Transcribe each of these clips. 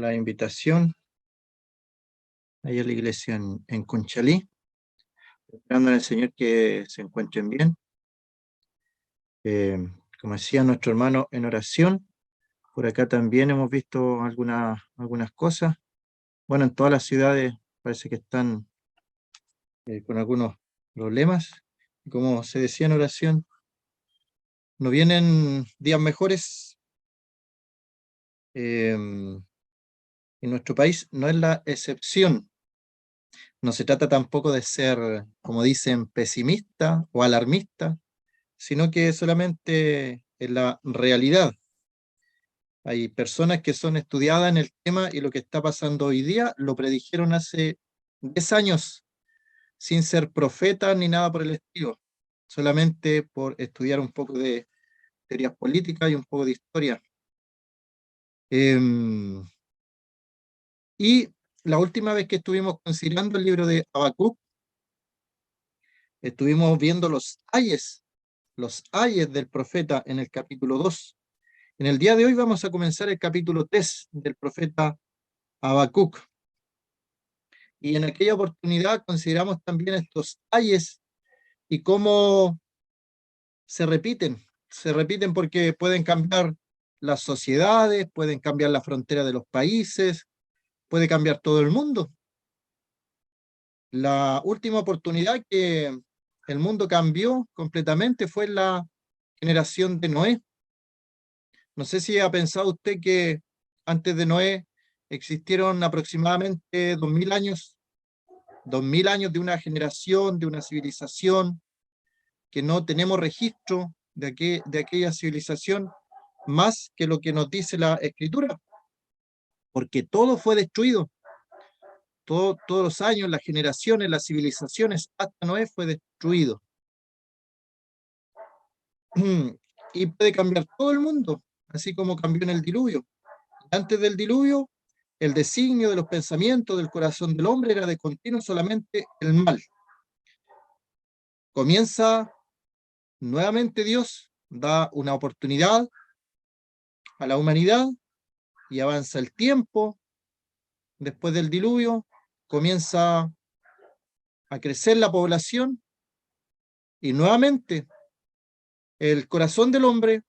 la invitación ahí a la iglesia en Conchalí, esperando en el Señor que se encuentren bien. Como decía nuestro hermano en oración, por acá también hemos visto algunas cosas. Bueno, en todas las ciudades parece que están con algunos problemas. Y como se decía en oración, no vienen días mejores. En nuestro país no es la excepción. No se trata tampoco de ser, como dicen, pesimista o alarmista, sino que solamente en la realidad. Hay personas que son estudiadas en el tema y lo que está pasando hoy día lo predijeron hace 10 años, sin ser profetas ni nada por el estilo, solamente por estudiar un poco de teorías políticas y un poco de historia. Y la última vez que estuvimos considerando el libro de Habacuc, estuvimos viendo los ayes del profeta en el capítulo 2. En el día de hoy vamos a comenzar el capítulo 3 del profeta Habacuc. Y en aquella oportunidad consideramos también estos ayes y cómo se repiten porque pueden cambiar las sociedades, pueden cambiar la frontera de los países, puede cambiar todo el mundo. La última oportunidad que el mundo cambió completamente fue la generación de Noé. No sé si ha pensado usted que antes de Noé existieron aproximadamente 2000 años, 2000 años de una generación, de una civilización, que no tenemos registro de aquella civilización más que lo que nos dice la Escritura, porque todo fue destruido. Todos los años, las generaciones, las civilizaciones, hasta Noé fue destruido. Y puede cambiar todo el mundo, así como cambió en el diluvio. Antes del diluvio, el designio de los pensamientos del corazón del hombre era de continuo solamente el mal. Comienza nuevamente Dios, da una oportunidad a la humanidad y avanza el tiempo. Después del diluvio, comienza a crecer la población y nuevamente el corazón del hombre,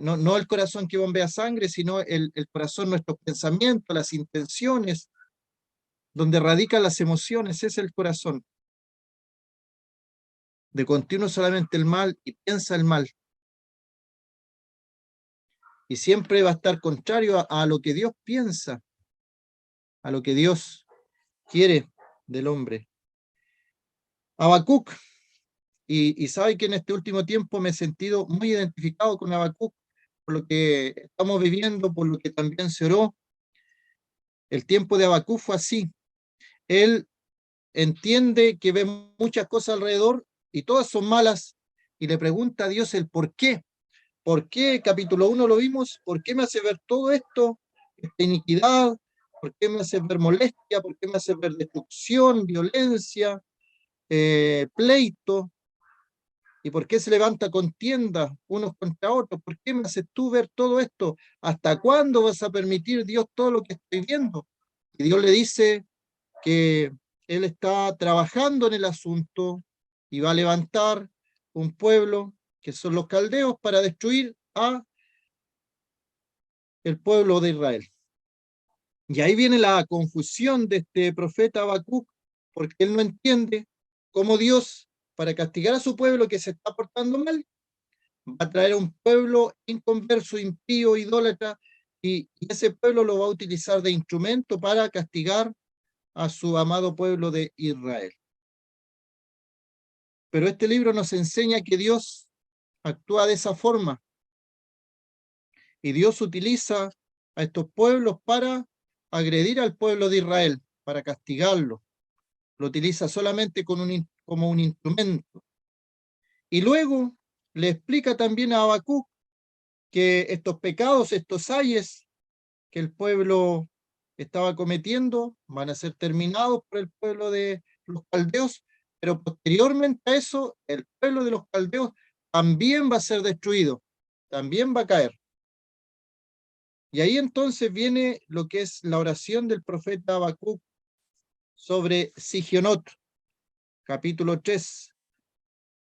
no el corazón que bombea sangre, sino el corazón, nuestros pensamientos, las intenciones, donde radican las emociones, es el corazón. De continuo solamente el mal y piensa el mal. Y siempre va a estar contrario a lo que Dios piensa, a lo que Dios quiere del hombre. Habacuc, y sabe que en este último tiempo me he sentido muy identificado con Habacuc, por lo que estamos viviendo, por lo que también se oró. El tiempo de Habacuc fue así. Él entiende que ve muchas cosas alrededor y todas son malas, y le pregunta a Dios el por qué. ¿Por qué? Capítulo 1 lo vimos. ¿Por qué me hace ver todo esto? Esta iniquidad. ¿Por qué me hace ver molestia? ¿Por qué me hace ver destrucción, violencia, pleito? ¿Y por qué se levanta contienda unos contra otros? ¿Por qué me haces tú ver todo esto? ¿Hasta cuándo vas a permitir, Dios, todo lo que estoy viendo? Y Dios le dice que Él está trabajando en el asunto y va a levantar un pueblo, que son los caldeos, para destruir a el pueblo de Israel. Y ahí viene la confusión de este profeta Habacuc, porque él no entiende cómo Dios, para castigar a su pueblo que se está portando mal, va a traer a un pueblo inconverso, impío, idólatra, y ese pueblo lo va a utilizar de instrumento para castigar a su amado pueblo de Israel. Pero este libro nos enseña que Dios actúa de esa forma, y Dios utiliza a estos pueblos para agredir al pueblo de Israel, para castigarlo. Lo utiliza solamente como un instrumento. Y luego le explica también a Habacuc que estos pecados, estos ayes que el pueblo estaba cometiendo, van a ser terminados por el pueblo de los caldeos, pero posteriormente a eso, el pueblo de los caldeos también va a ser destruido, también va a caer. Y ahí entonces viene lo que es la oración del profeta Habacuc sobre Sigionot, capítulo 3,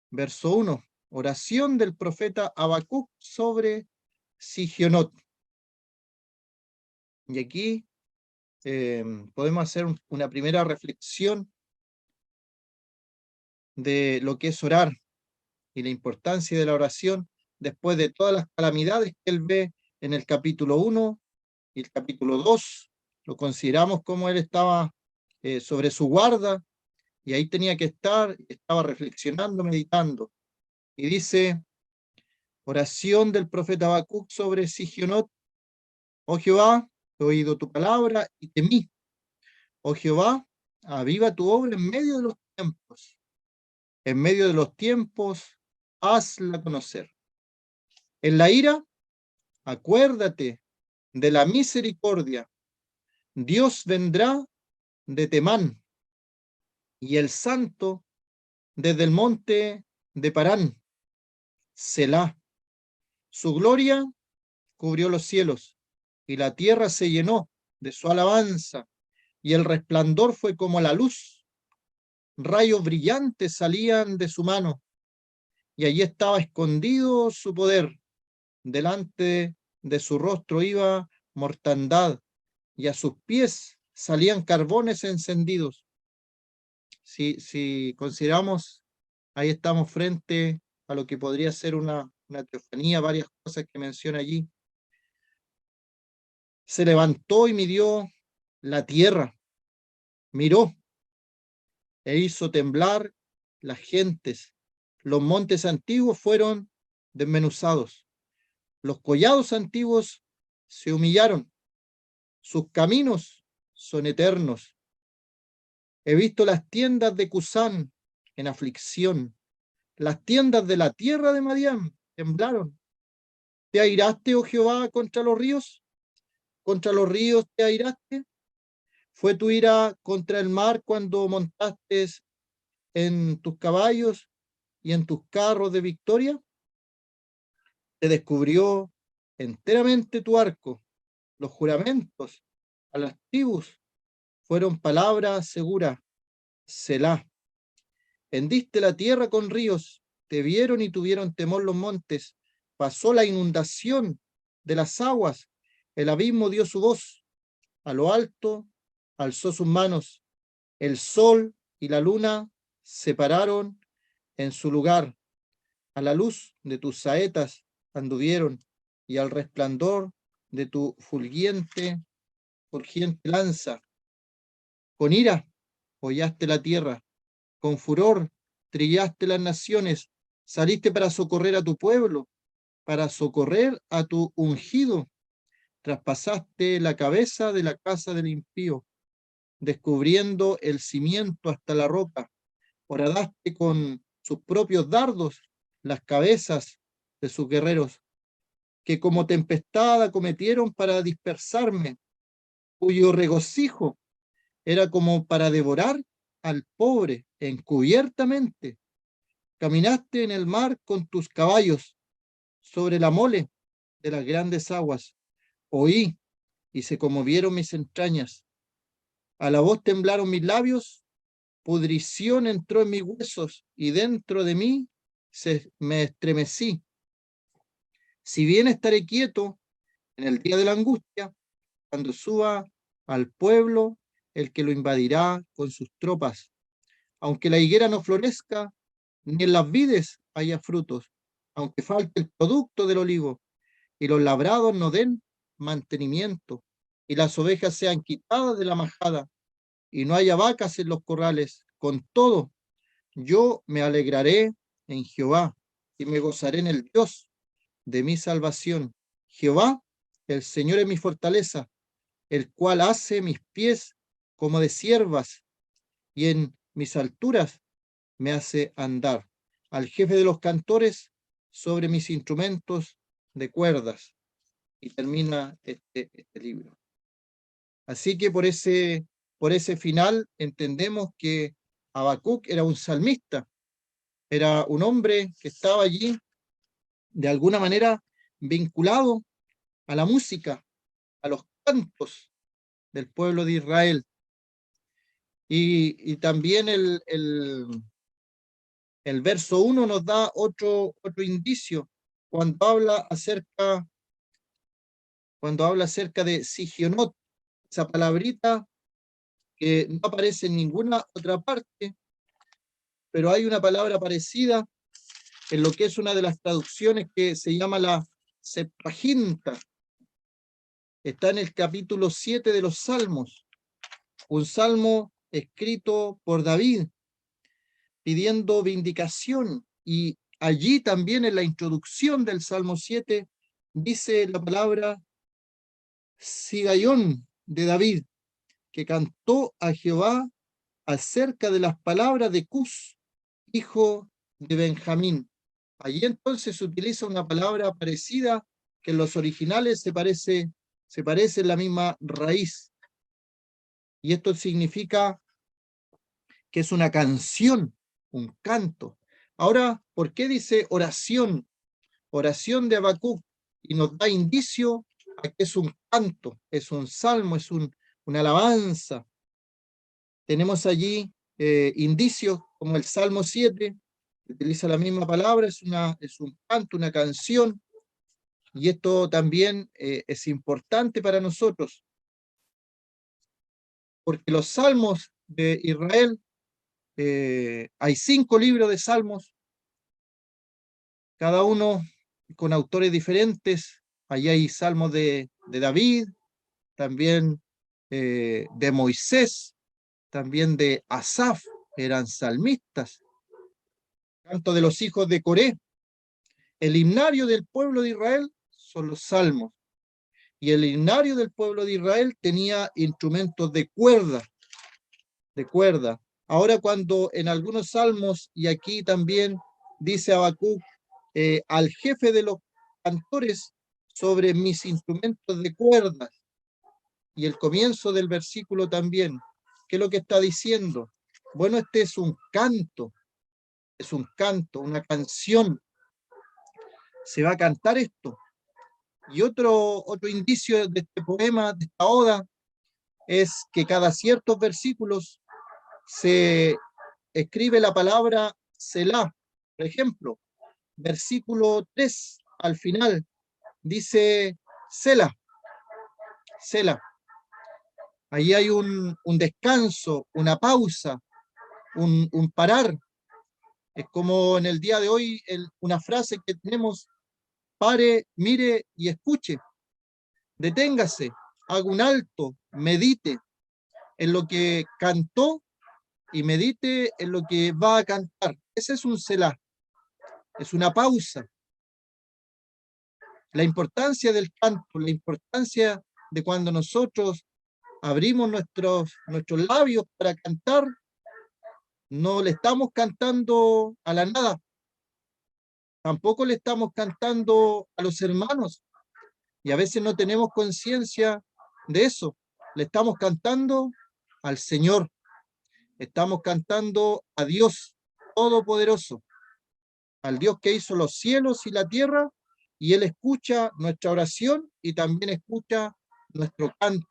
verso 1. Oración del profeta Habacuc sobre Sigionot. Y aquí podemos hacer una primera reflexión de lo que es orar y la importancia de la oración después de todas las calamidades que él ve en el capítulo 1 y el capítulo 2. Lo consideramos como él estaba sobre su guarda y ahí tenía que estar, estaba reflexionando, meditando. Y dice, oración del profeta Habacuc sobre Sigionot: oh Jehová, he oído tu palabra y temí. Oh Jehová, aviva tu obra en medio de los tiempos. En medio de los tiempos, hazla conocer. En la ira, acuérdate de la misericordia. Dios vendrá de Temán y el santo desde el monte de Parán. Selah. Su gloria cubrió los cielos y la tierra se llenó de su alabanza y el resplandor fue como la luz. Rayos brillantes salían de su mano y allí estaba escondido su poder. Delante de su rostro iba mortandad y a sus pies salían carbones encendidos. Si consideramos, ahí estamos frente a lo que podría ser una teofanía, varias cosas que menciona allí. Se levantó y midió la tierra, miró e hizo temblar las gentes. Los montes antiguos fueron desmenuzados. Los collados antiguos se humillaron. Sus caminos son eternos. He visto las tiendas de Cusán en aflicción. Las tiendas de la tierra de Madián temblaron. ¿Te airaste, oh Jehová, contra los ríos? ¿Contra los ríos te airaste? ¿Fue tu ira contra el mar cuando montaste en tus caballos y en tus carros de victoria? Te descubrió enteramente tu arco. Los juramentos a las tribus fueron palabras seguras. Selah. Hendiste la tierra con ríos, te vieron y tuvieron temor los montes. Pasó la inundación de las aguas, el abismo dio su voz. A lo alto alzó sus manos. El sol y la luna se pararon en su lugar. A la luz de tus saetas anduvieron y al resplandor de tu fulgente lanza. Con ira hollaste la tierra, con furor trillaste las naciones, saliste para socorrer a tu pueblo, para socorrer a tu ungido. Traspasaste la cabeza de la casa del impío, descubriendo el cimiento hasta la roca. Horadaste con sus propios dardos las cabezas de sus guerreros, que como tempestad acometieron para dispersarme, cuyo regocijo era como para devorar al pobre encubiertamente. Caminaste en el mar con tus caballos sobre la mole de las grandes aguas. Oí y se conmovieron mis entrañas. A la voz temblaron mis labios, pudrición entró en mis huesos y dentro de mí me estremecí. Si bien estaré quieto en el día de la angustia, cuando suba al pueblo el que lo invadirá con sus tropas. Aunque la higuera no florezca, ni en las vides haya frutos, aunque falte el producto del olivo, y los labrados no den mantenimiento, y las ovejas sean quitadas de la majada, y no haya vacas en los corrales, con todo, yo me alegraré en Jehová, y me gozaré en el Dios de mi salvación. Jehová, el Señor es mi fortaleza, el cual hace mis pies como de ciervas, y en mis alturas me hace andar. Al jefe de los cantores sobre mis instrumentos de cuerdas. Y termina este libro. Así que por ese final entendemos que Habacuc era un salmista, era un hombre que estaba allí de alguna manera vinculado a la música, a los cantos del pueblo de Israel. Y también el verso 1 nos da otro indicio cuando habla acerca de Sigionot, esa palabrita que no aparece en ninguna otra parte, pero hay una palabra parecida en lo que es una de las traducciones que se llama la Septuaginta. Está en el capítulo 7 de los Salmos, un salmo escrito por David, pidiendo vindicación, y allí también en la introducción del Salmo 7 dice la palabra Sigayón de David, que cantó a Jehová acerca de las palabras de Cus, hijo de Benjamín. Allí entonces se utiliza una palabra parecida que en los originales se parece en la misma raíz. Y esto significa que es una canción, un canto. Ahora, ¿por qué dice oración? Oración de Habacuc, y nos da indicio a que es un canto, es un salmo, es una alabanza. Tenemos allí indicios como el Salmo 7, que utiliza la misma palabra, es un canto, una canción, y esto también es importante para nosotros, porque los salmos de Israel, hay 5 libros de salmos, cada uno con autores diferentes. Allí hay salmos de David, también de Moisés, también de Asaf, eran salmistas, canto de los hijos de Coré. El himnario del pueblo de Israel son los salmos, y el himnario del pueblo de Israel tenía instrumentos de cuerda, de cuerda. Ahora cuando en algunos salmos, y aquí también dice Habacuc, al jefe de los cantores sobre mis instrumentos de cuerda, y el comienzo del versículo también, ¿qué es lo que está diciendo? Bueno, este es un canto, una canción, se va a cantar esto. Y otro indicio de este poema, de esta oda, es que cada ciertos versículos se escribe la palabra Selah. Por ejemplo, versículo 3 al final dice Selah, Selah. Ahí hay un descanso, una pausa, un parar. Es como en el día de hoy una frase que tenemos: pare, mire y escuche. Deténgase, haga un alto, medite en lo que cantó y medite en lo que va a cantar. Ese es un selah, es una pausa. La importancia del canto, la importancia de cuando nosotros abrimos nuestros labios para cantar, no le estamos cantando a la nada, tampoco le estamos cantando a los hermanos, y a veces no tenemos conciencia de eso. Le estamos cantando al Señor, estamos cantando a Dios Todopoderoso, al Dios que hizo los cielos y la tierra, y Él escucha nuestra oración y también escucha nuestro canto.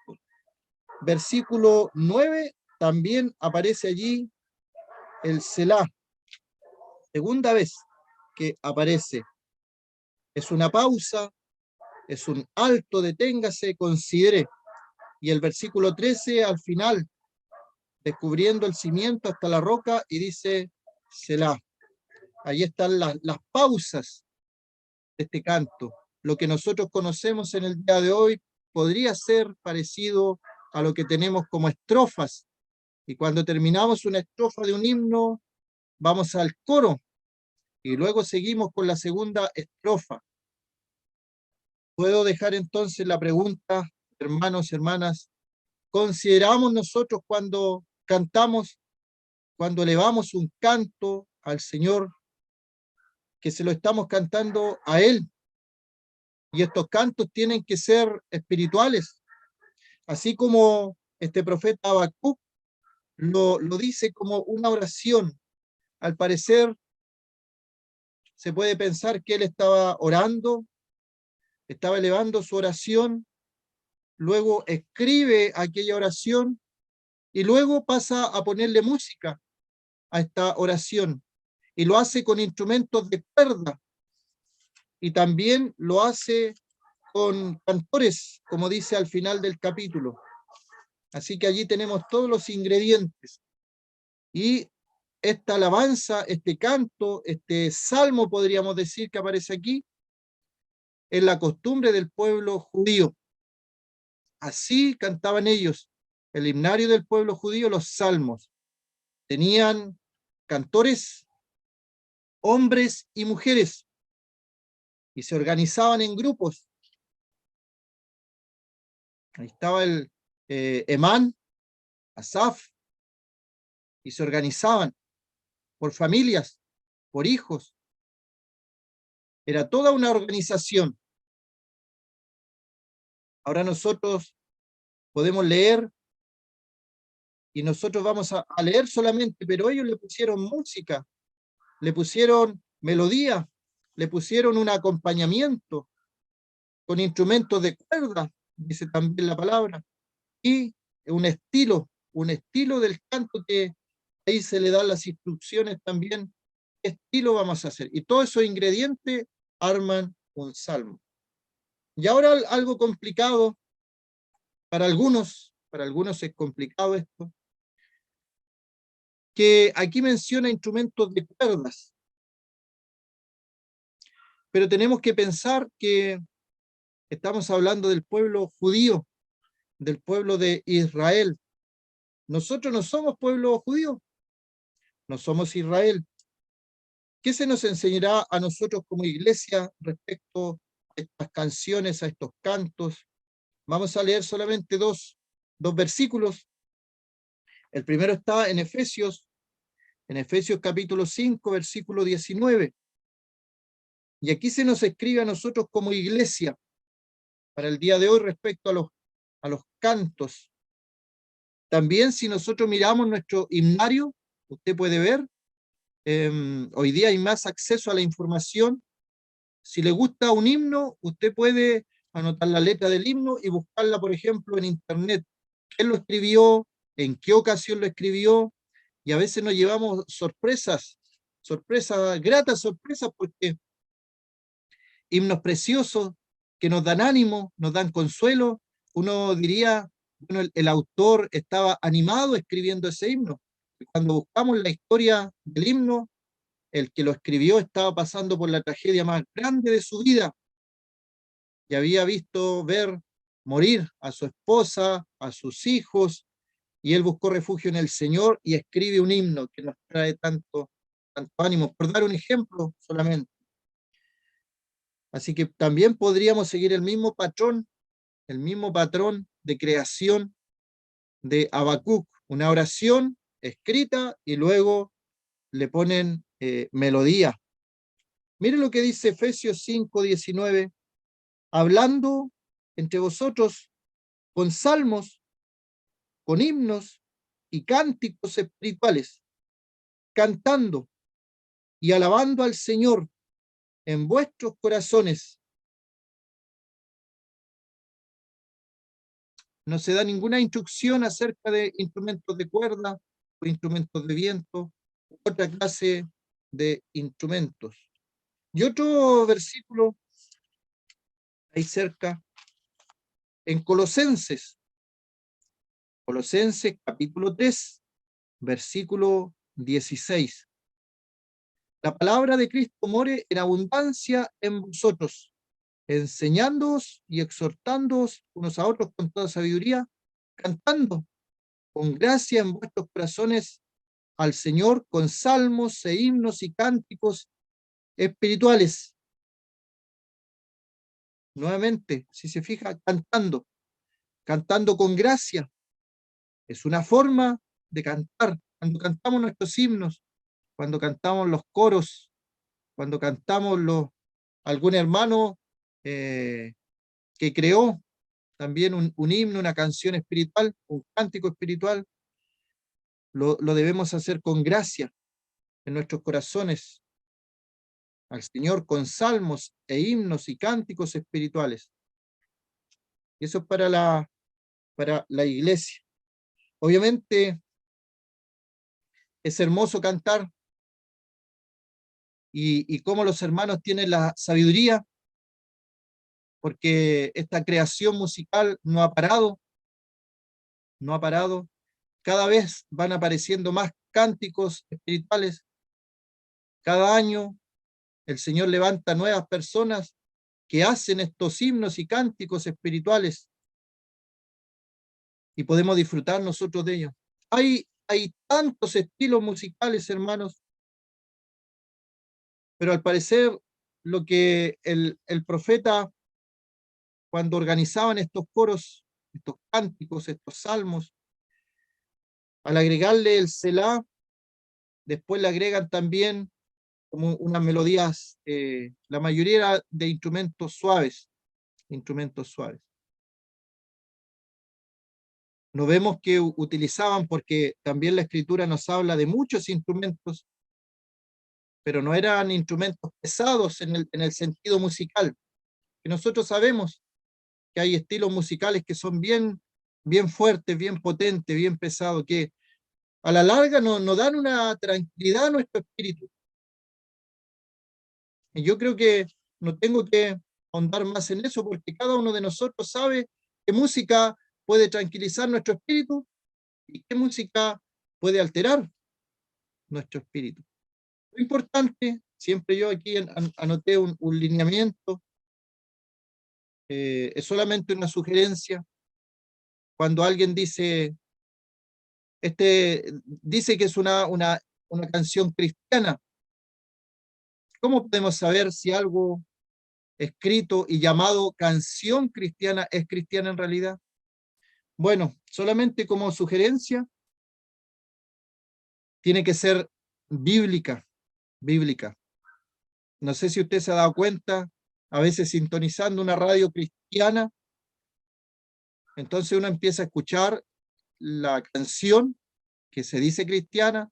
Versículo 9, también aparece allí el Selah, segunda vez que aparece. Es una pausa, es un alto, deténgase, considere. Y el versículo 13 al final, descubriendo el cimiento hasta la roca, y dice Selah. Ahí están las pausas de este canto. Lo que nosotros conocemos en el día de hoy podría ser parecido a lo que tenemos como estrofas. Y cuando terminamos una estrofa de un himno, vamos al coro y luego seguimos con la segunda estrofa. Puedo dejar entonces la pregunta, hermanos, hermanas: ¿consideramos nosotros cuando cantamos, cuando elevamos un canto al Señor, que se lo estamos cantando a Él? Y estos cantos tienen que ser espirituales, así como este profeta Habacuc lo dice como una oración. Al parecer se puede pensar que él estaba orando, estaba elevando su oración, luego escribe aquella oración y luego pasa a ponerle música a esta oración y lo hace con instrumentos de cuerda y también lo hace con cantores, como dice al final del capítulo. Así que allí tenemos todos los ingredientes. Y esta alabanza, este canto, este salmo, podríamos decir que aparece aquí, es la costumbre del pueblo judío. Así cantaban ellos, el himnario del pueblo judío, los salmos. Tenían cantores, hombres y mujeres, y se organizaban en grupos. Ahí estaba el Emán, Asaf, y se organizaban por familias, por hijos. Era toda una organización. Ahora nosotros podemos leer y nosotros vamos a leer solamente, pero ellos le pusieron música, le pusieron melodía, le pusieron un acompañamiento con instrumentos de cuerda, dice también la palabra, y un estilo del canto que ahí se le dan las instrucciones también, qué estilo vamos a hacer. Y todos esos ingredientes arman un salmo. Y ahora algo complicado para algunos es complicado esto, que aquí menciona instrumentos de cuerdas, pero tenemos que pensar que estamos hablando del pueblo judío, del pueblo de Israel. Nosotros no somos pueblo judío, no somos Israel. ¿Qué se nos enseñará a nosotros como iglesia respecto a estas canciones, a estos cantos? Vamos a leer solamente dos versículos. El primero está en Efesios capítulo 5, versículo 19. Y aquí se nos escribe a nosotros como iglesia para el día de hoy respecto a los cantos. También si nosotros miramos nuestro himnario, usted puede ver, hoy día hay más acceso a la información. Si le gusta un himno, usted puede anotar la letra del himno y buscarla, por ejemplo, en internet. ¿Quién lo escribió? ¿En qué ocasión lo escribió? Y a veces nos llevamos sorpresas, gratas sorpresas, porque himnos preciosos que nos dan ánimo, nos dan consuelo. Uno diría, bueno, el autor estaba animado escribiendo ese himno. Y cuando buscamos la historia del himno, el que lo escribió estaba pasando por la tragedia más grande de su vida y había visto ver morir a su esposa, a sus hijos, y él buscó refugio en el Señor y escribe un himno que nos trae tanto ánimo, por dar un ejemplo solamente. Así que también podríamos seguir el mismo patrón de creación de Habacuc, una oración escrita y luego le ponen melodía. Mire lo que dice Efesios 5:19, hablando entre vosotros con salmos, con himnos y cánticos espirituales, cantando y alabando al Señor en vuestros corazones. No se da ninguna instrucción acerca de instrumentos de cuerda o instrumentos de viento, u otra clase de instrumentos. Y otro versículo ahí cerca, en Colosenses capítulo 3, versículo 16. La palabra de Cristo more en abundancia en vosotros, enseñándoos y exhortándoos unos a otros con toda sabiduría, cantando con gracia en vuestros corazones al Señor con salmos e himnos y cánticos espirituales. Nuevamente, si se fija, cantando con gracia. Es una forma de cantar. Cuando cantamos nuestros himnos, cuando cantamos los coros, cuando cantamos algún hermano que creó también un himno, una canción espiritual, un cántico espiritual, lo debemos hacer con gracia en nuestros corazones al Señor con salmos e himnos y cánticos espirituales. Y eso es para la iglesia. Obviamente es hermoso cantar y cómo los hermanos tienen la sabiduría, porque esta creación musical no ha parado, no ha parado. Cada vez van apareciendo más cánticos espirituales. Cada año el Señor levanta nuevas personas que hacen estos himnos y cánticos espirituales y podemos disfrutar nosotros de ellos. Hay tantos estilos musicales, hermanos, pero al parecer lo que el profeta, cuando organizaban estos coros, estos cánticos, estos salmos, al agregarle el Selah, después le agregan también como unas melodías, la mayoría era de instrumentos suaves, instrumentos suaves. No vemos que utilizaban, porque también la escritura nos habla de muchos instrumentos, pero no eran instrumentos pesados en el sentido musical, que nosotros sabemos que hay estilos musicales que son bien fuertes, bien potentes, bien pesados, que a la larga nos dan una tranquilidad a nuestro espíritu. Y yo creo que no tengo que ahondar más en eso, porque cada uno de nosotros sabe qué música puede tranquilizar nuestro espíritu y qué música puede alterar nuestro espíritu. Lo importante, siempre yo aquí anoté un lineamiento, es solamente una sugerencia. Cuando alguien dice, dice que es una canción cristiana, ¿cómo podemos saber si algo escrito y llamado canción cristiana es cristiana en realidad? Bueno, solamente como sugerencia, tiene que ser bíblica, bíblica. No sé si usted se ha dado cuenta, a veces sintonizando una radio cristiana, entonces uno empieza a escuchar la canción que se dice cristiana,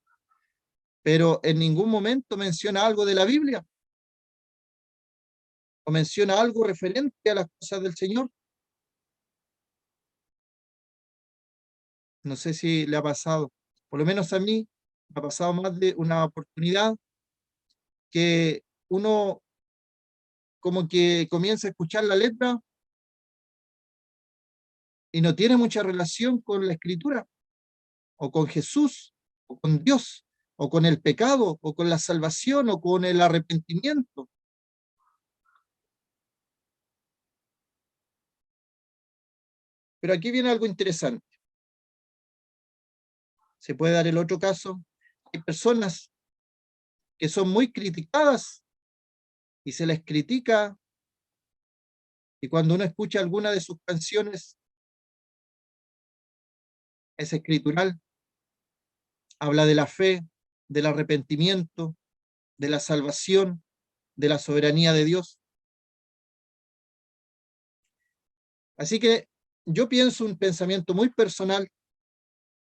pero en ningún momento menciona algo de la Biblia, o menciona algo referente a las cosas del Señor. No sé si le ha pasado, por lo menos a mí, me ha pasado más de una oportunidad que uno como que comienza a escuchar la letra y no tiene mucha relación con la escritura, o con Jesús, o con Dios, o con el pecado, o con la salvación, o con el arrepentimiento. Pero aquí viene algo interesante. Se puede dar el otro caso. Hay personas que son muy criticadas y se les critica, y cuando uno escucha alguna de sus canciones, es escritural, habla de la fe, del arrepentimiento, de la salvación, de la soberanía de Dios. Así que yo pienso un pensamiento muy personal,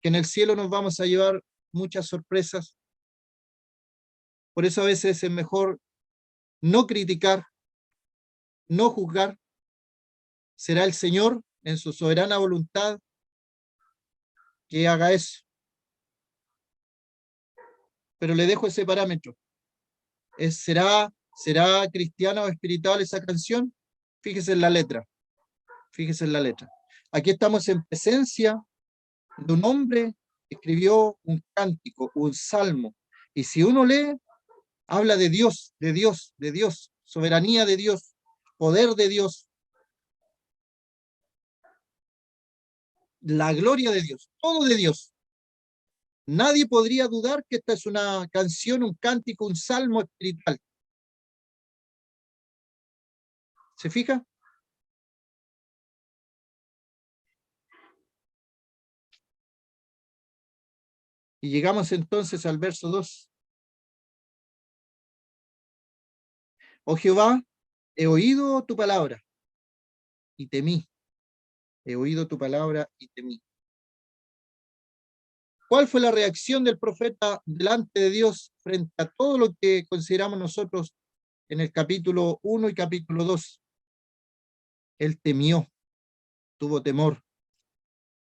que en el cielo nos vamos a llevar muchas sorpresas. Por eso a veces es mejor no criticar, no juzgar. Será el Señor en su soberana voluntad que haga eso. Pero le dejo ese parámetro. ¿Será cristiana o espiritual esa canción? Fíjese en la letra. Fíjese en la letra. Aquí estamos en presencia de un hombre que escribió un cántico, un salmo. Y si uno lee, habla de Dios, de Dios, de Dios, soberanía de Dios, poder de Dios, la gloria de Dios, todo de Dios. Nadie podría dudar que esta es una canción, un cántico, un salmo espiritual. ¿Se fija? Y llegamos entonces al verso 2. Oh Jehová, he oído tu palabra y temí. He oído tu palabra y temí. ¿Cuál fue la reacción del profeta delante de Dios frente a todo lo que consideramos nosotros en el capítulo 1 y capítulo 2? Él temió. tuvo temor.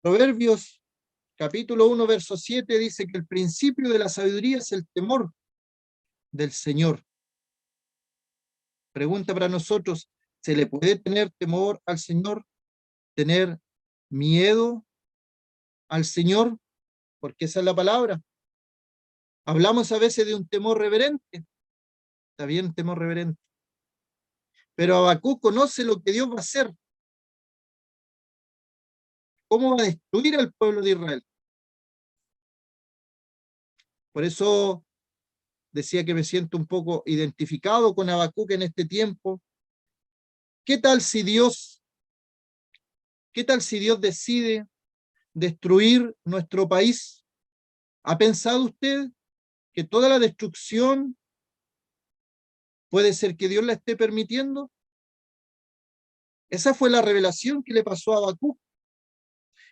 Proverbios capítulo 1, verso 7 dice que el principio de la sabiduría es el temor del Señor. Pregunta para nosotros, ¿se le puede tener temor al Señor? ¿Tener miedo al Señor? Porque esa es la palabra. Hablamos a veces de un temor reverente. Está bien, temor reverente. Pero Habacuc conoce lo que Dios va a hacer. ¿Cómo va a destruir al pueblo de Israel? Por eso decía que me siento un poco identificado con Habacuc en este tiempo. ¿Qué tal si Dios decide destruir nuestro país? ¿Ha pensado usted que toda la destrucción puede ser que Dios la esté permitiendo? Esa fue la revelación que le pasó a Habacuc.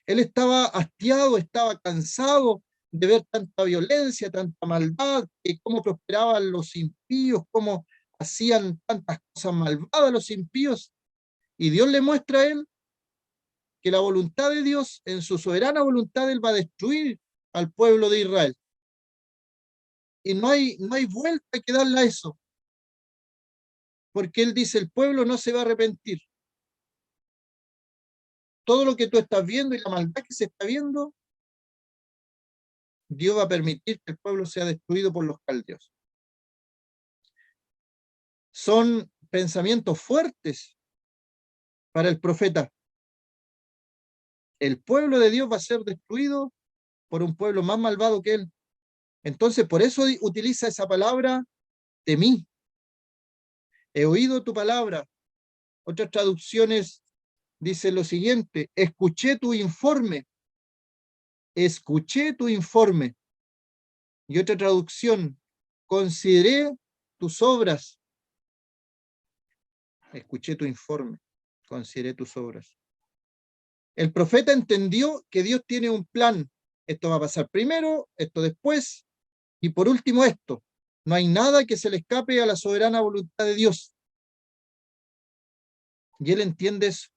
Él estaba hastiado, estaba cansado de ver tanta violencia, tanta maldad, cómo prosperaban los impíos, cómo hacían tantas cosas malvadas los impíos. Y Dios le muestra a él que la voluntad de Dios, en su soberana voluntad, él va a destruir al pueblo de Israel. Y no hay vuelta que darle a eso. Porque él dice, el pueblo no se va a arrepentir. Todo lo que tú estás viendo y la maldad que se está viendo, Dios va a permitir que el pueblo sea destruido por los caldeos. Son pensamientos fuertes para el profeta. El pueblo de Dios va a ser destruido por un pueblo más malvado que él. Entonces, por eso utiliza esa palabra, temí. He oído tu palabra. Otras traducciones dicen lo siguiente, escuché tu informe. Escuché tu informe. Y otra traducción, consideré tus obras. Escuché tu informe, consideré tus obras. El profeta entendió que Dios tiene un plan. Esto va a pasar primero, esto después, y por último esto. No hay nada que se le escape a la soberana voluntad de Dios. Y él entiende eso.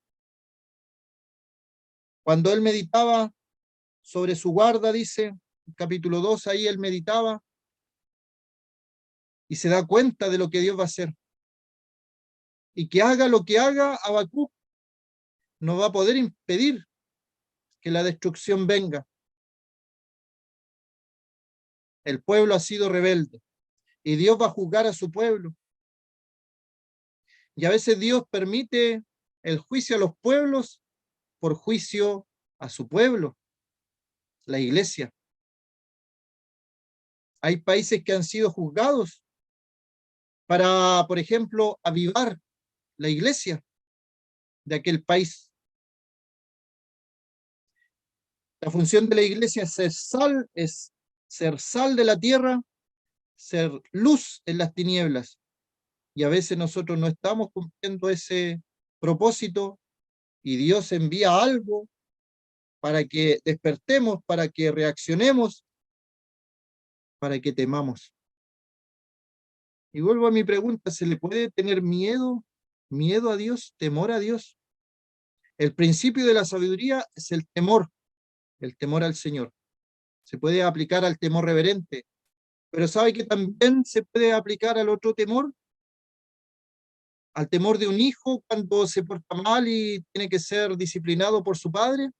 Cuando él meditaba sobre su guarda, dice, capítulo 2, ahí él meditaba y se da cuenta de lo que Dios va a hacer. Y que haga lo que haga, Habacuc no va a poder impedir que la destrucción venga. El pueblo ha sido rebelde y Dios va a juzgar a su pueblo. Y a veces Dios permite el juicio a los pueblos por juicio a su pueblo, la iglesia. Hay países que han sido juzgados para, por ejemplo, avivar la iglesia de aquel país. La función de la iglesia es ser sal de la tierra, ser luz en las tinieblas. Y a veces nosotros no estamos cumpliendo ese propósito y Dios envía algo para que despertemos, para que reaccionemos, para que temamos. Y vuelvo a mi pregunta, ¿se le puede tener miedo a Dios, temor a Dios? El principio de la sabiduría es el temor al Señor. Se puede aplicar al temor reverente, pero ¿sabe que también se puede aplicar al otro temor? Al temor de un hijo cuando se porta mal y tiene que ser disciplinado por su padre.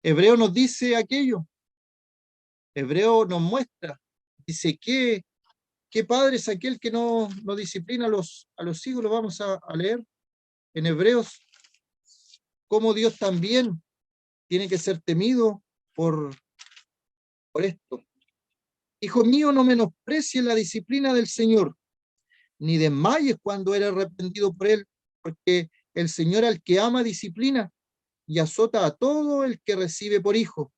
Hebreo nos dice aquello. Hebreo nos muestra. Dice que ¿qué padre es aquel que no disciplina a los hijos? Lo vamos a leer en Hebreos, cómo Dios también tiene que ser temido por esto. Hijo mío, no menosprecies la disciplina del Señor, ni desmayes cuando eres arrepentido por él, porque el Señor al que ama disciplina y azota a todo el que recibe por hijo.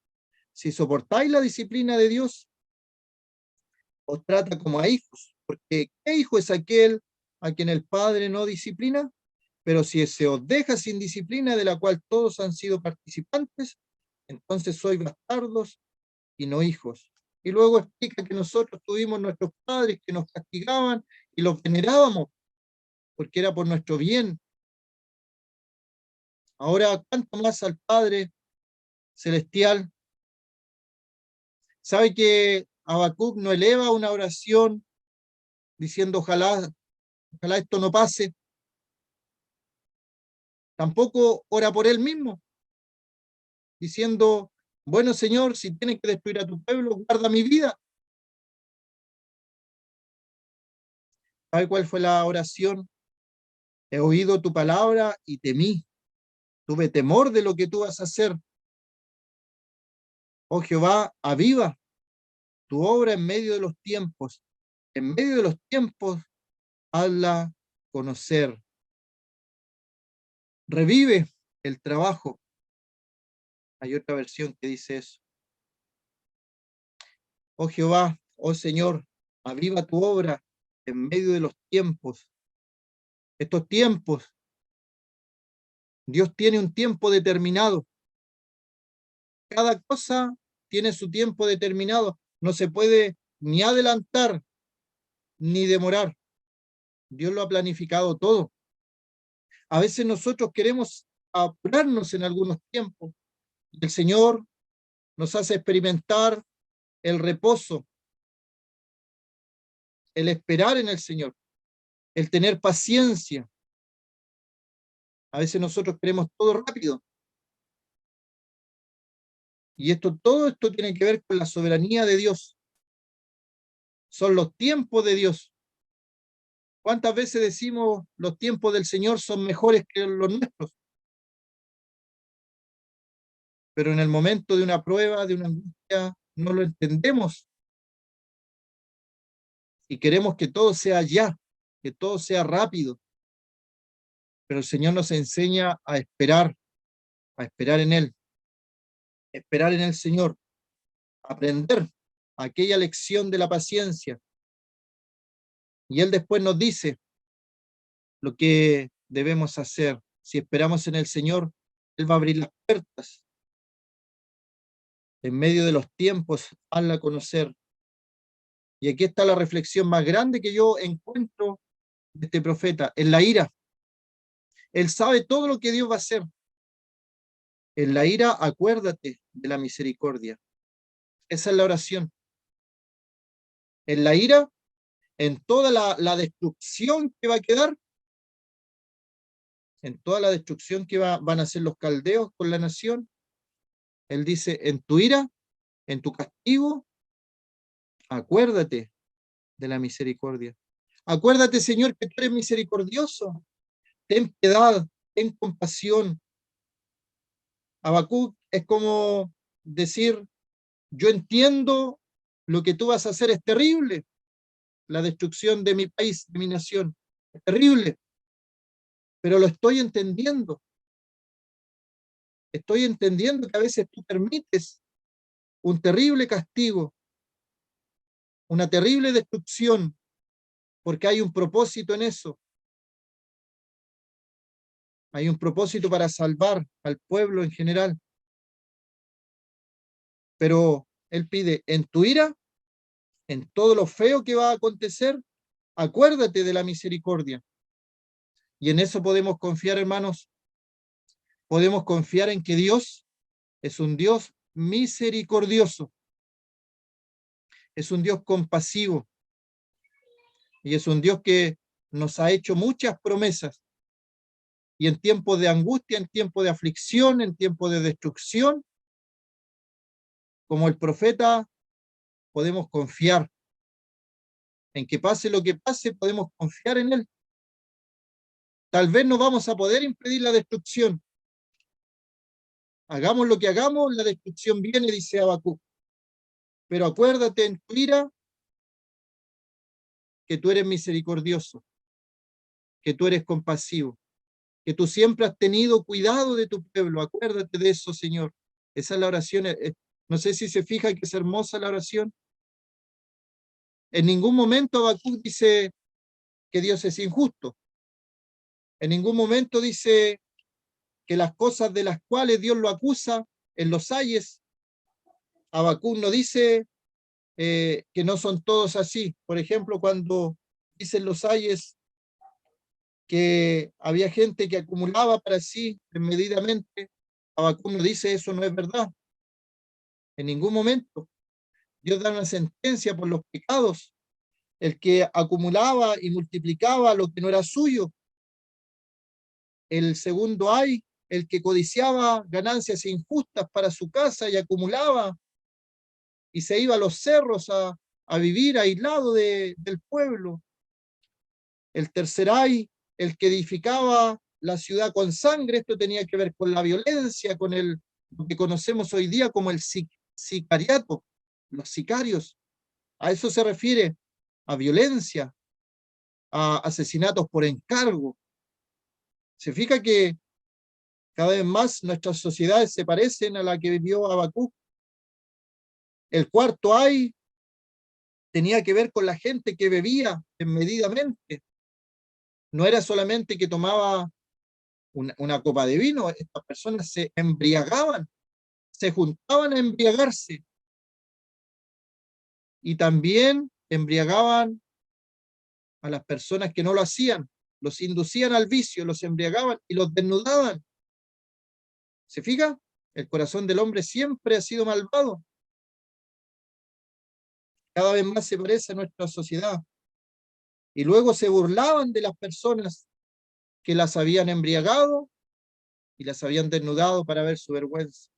Si soportáis la disciplina de Dios, os trata como a hijos, porque ¿qué hijo es aquel a quien el Padre no disciplina? Pero si se os deja sin disciplina, de la cual todos han sido participantes, entonces sois bastardos y no hijos. Y luego explica que nosotros tuvimos nuestros padres que nos castigaban y los venerábamos, porque era por nuestro bien. Ahora, ¿cuánto más al Padre Celestial? ¿Sabe que Habacuc no eleva una oración diciendo ojalá esto no pase? Tampoco ora por él mismo, diciendo, bueno, Señor, si tienes que destruir a tu pueblo, guarda mi vida. ¿Sabe cuál fue la oración? He oído tu palabra y temí. Tuve temor de lo que tú vas a hacer. Oh Jehová, aviva tu obra en medio de los tiempos. En medio de los tiempos, hazla conocer. Revive el trabajo. Hay otra versión que dice eso. Oh Jehová, oh Señor, aviva tu obra en medio de los tiempos. Estos tiempos, Dios tiene un tiempo determinado. Cada cosa tiene su tiempo determinado. No se puede ni adelantar ni demorar. Dios lo ha planificado todo. A veces nosotros queremos apurarnos en algunos tiempos. El Señor nos hace experimentar el reposo, el esperar en el Señor, el tener paciencia. A veces nosotros queremos todo rápido. Y todo esto tiene que ver con la soberanía de Dios. Son los tiempos de Dios. ¿Cuántas veces decimos los tiempos del Señor son mejores que los nuestros? Pero en el momento de una prueba, de una angustia, no lo entendemos y queremos que todo sea ya, que todo sea rápido. Pero el Señor nos enseña a esperar en Él, esperar en el Señor, aprender aquella lección de la paciencia. Y Él después nos dice lo que debemos hacer. Si esperamos en el Señor, Él va a abrir las puertas. En medio de los tiempos, hazla conocer. Y aquí está la reflexión más grande que yo encuentro de este profeta, en la ira. Él sabe todo lo que Dios va a hacer. En la ira, acuérdate de la misericordia. Esa es la oración. En la ira, en toda la destrucción que va a quedar, en toda la destrucción que van a hacer los caldeos con la nación, Él dice, en tu ira, en tu castigo, acuérdate de la misericordia. Acuérdate, Señor, que tú eres misericordioso. Ten piedad, ten compasión. Habacuc es como decir, yo entiendo lo que tú vas a hacer es terrible, la destrucción de mi país, de mi nación, es terrible, pero lo estoy entendiendo. Estoy entendiendo que a veces tú permites un terrible castigo, una terrible destrucción, porque hay un propósito en eso. Hay un propósito para salvar al pueblo en general. Pero él pide, en tu ira, en todo lo feo que va a acontecer, acuérdate de la misericordia. Y en eso podemos confiar, hermanos. Podemos confiar en que Dios es un Dios misericordioso, es un Dios compasivo y es un Dios que nos ha hecho muchas promesas. Y en tiempos de angustia, en tiempos de aflicción, en tiempos de destrucción, como el profeta, podemos confiar en que pase lo que pase, podemos confiar en Él. Tal vez no vamos a poder impedir la destrucción. Hagamos lo que hagamos, la destrucción viene, dice Habacuc. Pero acuérdate en tu ira que tú eres misericordioso, que tú eres compasivo, que tú siempre has tenido cuidado de tu pueblo. Acuérdate de eso, Señor. Esa es la oración. No sé si se fija que es hermosa la oración. En ningún momento Habacuc dice que Dios es injusto. En ningún momento dice que las cosas de las cuales Dios lo acusa en los ayes. Habacuc no dice que no son todos así. Por ejemplo, cuando dicen los ayes que había gente que acumulaba para sí desmedidamente. Habacuc nos dice eso no es verdad. En ningún momento. Dios da una sentencia por los pecados. El que acumulaba y multiplicaba lo que no era suyo. El segundo hay, el que codiciaba ganancias injustas para su casa y acumulaba y se iba a los cerros a vivir aislado del pueblo. El tercer hay, el que edificaba la ciudad con sangre. Esto tenía que ver con la violencia, con lo que conocemos hoy día como el sicariato, los sicarios. A eso se refiere, a violencia, a asesinatos por encargo. Se fija que cada vez más nuestras sociedades se parecen a la que vivió Habacuc. El cuarto hay tenía que ver con la gente que bebía desmedidamente. No era solamente que tomaba una copa de vino, estas personas se embriagaban, se juntaban a embriagarse y también embriagaban a las personas que no lo hacían, los inducían al vicio, los embriagaban y los desnudaban. ¿Se fija? El corazón del hombre siempre ha sido malvado. Cada vez más se parece a nuestra sociedad. Y luego se burlaban de las personas que las habían embriagado y las habían desnudado para ver su vergüenza.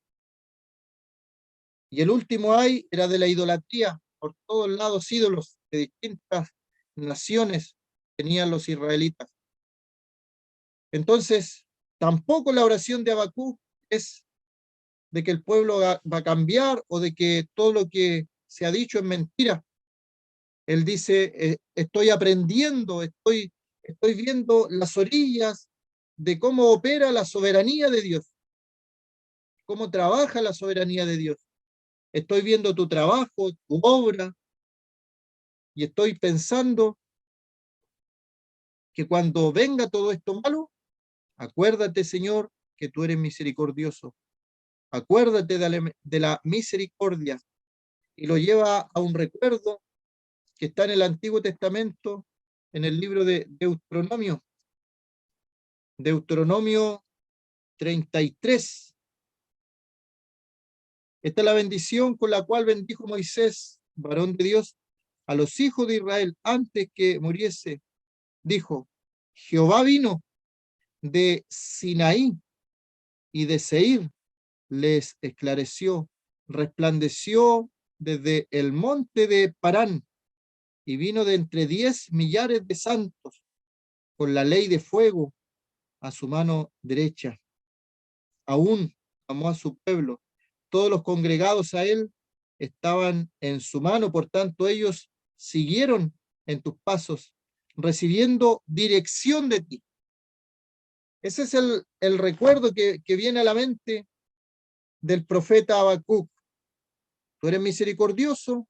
Y el último ay era de la idolatría. Por todos lados ídolos de distintas naciones tenían los israelitas. Entonces, tampoco la oración de Habacuc es de que el pueblo va a cambiar o de que todo lo que se ha dicho es mentira. Él dice, estoy aprendiendo, estoy viendo las orillas de cómo opera la soberanía de Dios, cómo trabaja la soberanía de Dios. Estoy viendo tu trabajo, tu obra, y estoy pensando que cuando venga todo esto malo, acuérdate, Señor, que tú eres misericordioso. Acuérdate de la misericordia. Y lo lleva a un recuerdo que está en el Antiguo Testamento, en el libro de Deuteronomio. Deuteronomio 33. Esta es la bendición con la cual bendijo Moisés, varón de Dios, a los hijos de Israel antes que muriese. Dijo, Jehová vino de Sinaí y de Seir, les esclareció, resplandeció desde el monte de Parán y vino de entre 10 millares de santos con la ley de fuego a su mano derecha. Aún amó a su pueblo. Todos los congregados a él estaban en su mano, por tanto ellos siguieron en tus pasos, recibiendo dirección de ti. Ese es el recuerdo que viene a la mente del profeta Habacuc. Tú eres misericordioso,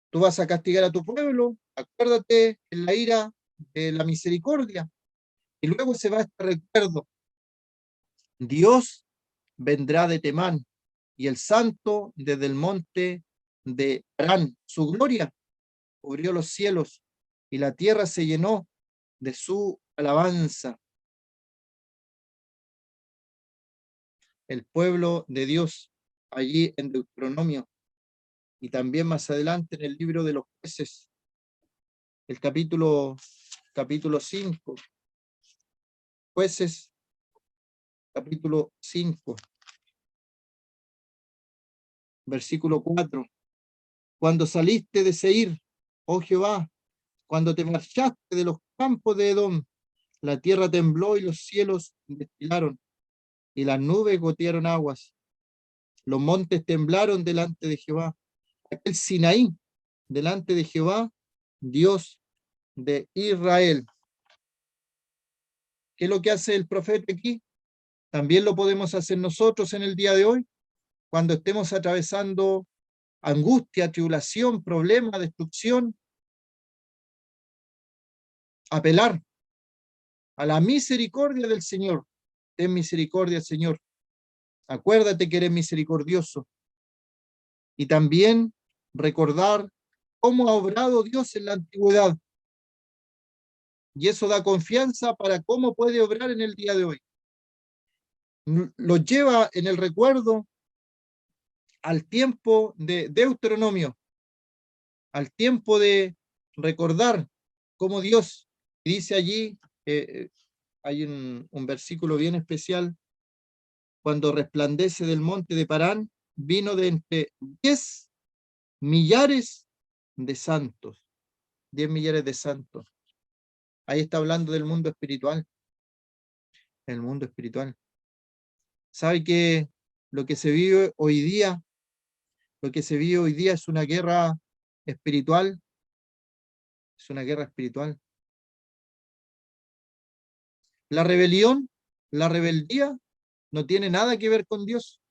tú vas a castigar a tu pueblo, acuérdate en la ira de la misericordia. Y luego se va este recuerdo. Dios vendrá de Temán y el santo desde el monte de Parán. Su gloria cubrió los cielos y la tierra se llenó de su alabanza. El pueblo de Dios allí en Deuteronomio y también más adelante en el libro de los jueces, el capítulo 5, jueces capítulo 5, versículo 4. Cuando saliste de Seir, oh Jehová, cuando te marchaste de los campos de Edom, la tierra tembló y los cielos destilaron, y las nubes gotearon aguas. Los montes temblaron delante de Jehová. El Sinaí, delante de Jehová, Dios de Israel. ¿Qué es lo que hace el profeta aquí? También lo podemos hacer nosotros en el día de hoy, cuando estemos atravesando angustia, tribulación, problema, destrucción. Apelar a la misericordia del Señor. Ten misericordia, Señor. Acuérdate que eres misericordioso. Y también recordar cómo ha obrado Dios en la antigüedad. Y eso da confianza para cómo puede obrar en el día de hoy. Los lleva en el recuerdo al tiempo de Deuteronomio, al tiempo de recordar cómo Dios dice allí, hay un versículo bien especial, cuando resplandece del monte de Parán, vino de entre 10 millares de santos, 10 millares de santos. Ahí está hablando del mundo espiritual, el mundo espiritual. ¿Sabe que lo que se vive hoy día, lo que se vive hoy día es una guerra espiritual? Es una guerra espiritual. La rebelión, la rebeldía, no tiene nada que ver con Dios.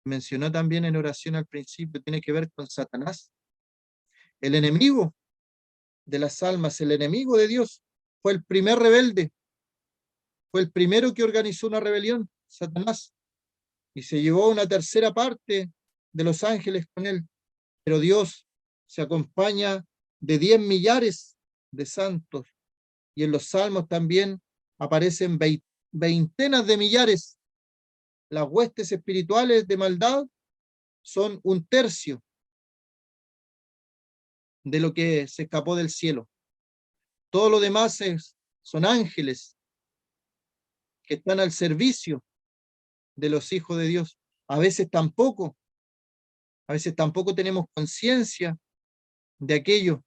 Mencionó también en oración al principio, tiene que ver con Satanás. El enemigo de las almas, el enemigo de Dios, fue el primer rebelde, fue el primero que organizó una rebelión, Satanás, y se llevó una tercera parte de los ángeles con él. Pero Dios se acompaña de 10 millares de santos, y en los salmos también aparecen veintenas de millares. Las huestes espirituales de maldad son un tercio de lo que se escapó del cielo. Todo lo demás son ángeles que están al servicio de los hijos de Dios. A veces tampoco, a veces tampoco tenemos conciencia de aquello.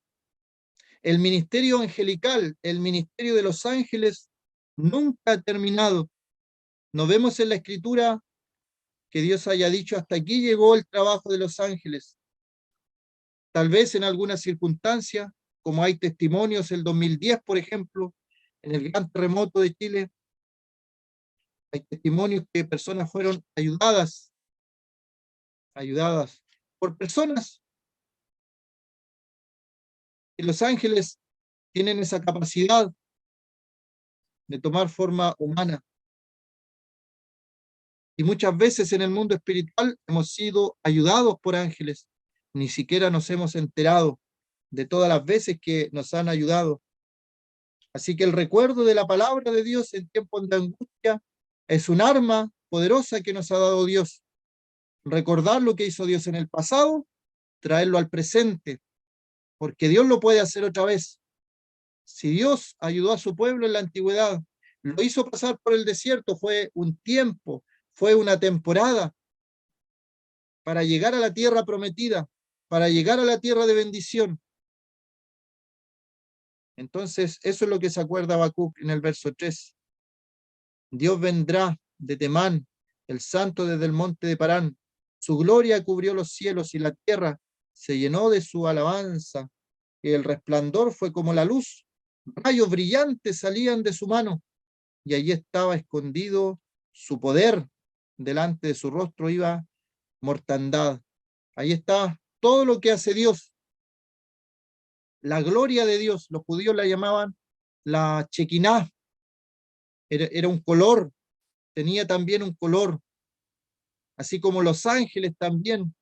El ministerio angelical, el ministerio de los ángeles, nunca ha terminado. No vemos en la Escritura que Dios haya dicho hasta aquí llegó el trabajo de los ángeles. Tal vez en alguna circunstancia, como hay testimonios el 2010, por ejemplo, en el gran terremoto de Chile, hay testimonios que personas fueron ayudadas por personas. Y los ángeles tienen esa capacidad de tomar forma humana. Y muchas veces en el mundo espiritual hemos sido ayudados por ángeles. Ni siquiera nos hemos enterado de todas las veces que nos han ayudado. Así que el recuerdo de la palabra de Dios en tiempos de angustia es un arma poderosa que nos ha dado Dios. Recordar lo que hizo Dios en el pasado, traerlo al presente, porque Dios lo puede hacer otra vez. Si Dios ayudó a su pueblo en la antigüedad, lo hizo pasar por el desierto, fue un tiempo, fue una temporada para llegar a la tierra prometida, para llegar a la tierra de bendición. Entonces, eso es lo que se acuerda Habacuc en el verso 3. Dios vendrá de Temán, el santo desde el monte de Parán. Su gloria cubrió los cielos y la tierra se llenó de su alabanza. Y el resplandor fue como la luz. Rayos brillantes salían de su mano y allí estaba escondido su poder. Delante de su rostro iba mortandad. Ahí está todo lo que hace Dios. La gloria de Dios. Los judíos la llamaban la Shekinah. Era un color, tenía también un color. Así como los ángeles también.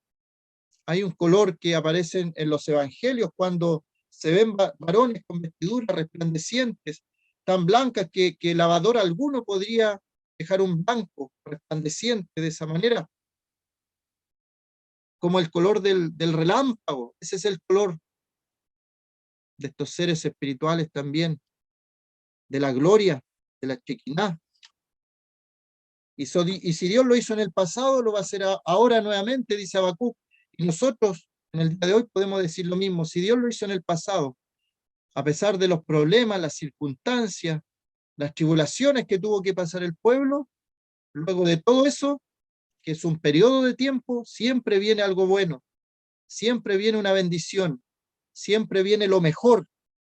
Hay un color que aparece en los evangelios cuando se ven varones con vestiduras resplandecientes, tan blancas que lavador alguno podría dejar un blanco resplandeciente de esa manera, como el color del relámpago. Ese es el color de estos seres espirituales también, de la gloria, de la Shekinah. Y si Dios lo hizo en el pasado, lo va a hacer ahora nuevamente, dice Habacuc. Y nosotros, en el día de hoy, podemos decir lo mismo. Si Dios lo hizo en el pasado, a pesar de los problemas, las circunstancias, las tribulaciones que tuvo que pasar el pueblo, luego de todo eso, que es un periodo de tiempo, siempre viene algo bueno, siempre viene una bendición, siempre viene lo mejor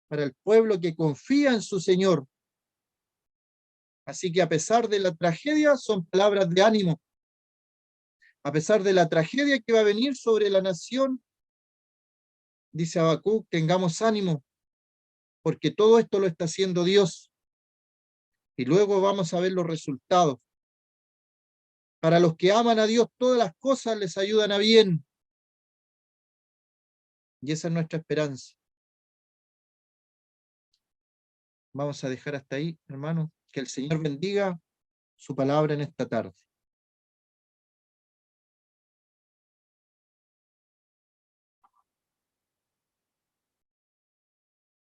para el pueblo que confía en su Señor. Así que a pesar de la tragedia, son palabras de ánimo. A pesar de la tragedia que va a venir sobre la nación, dice Habacuc, tengamos ánimo, porque todo esto lo está haciendo Dios. Y luego vamos a ver los resultados. Para los que aman a Dios, todas las cosas les ayudan a bien. Y esa es nuestra esperanza. Vamos a dejar hasta ahí, hermanos. Que el Señor bendiga su palabra en esta tarde.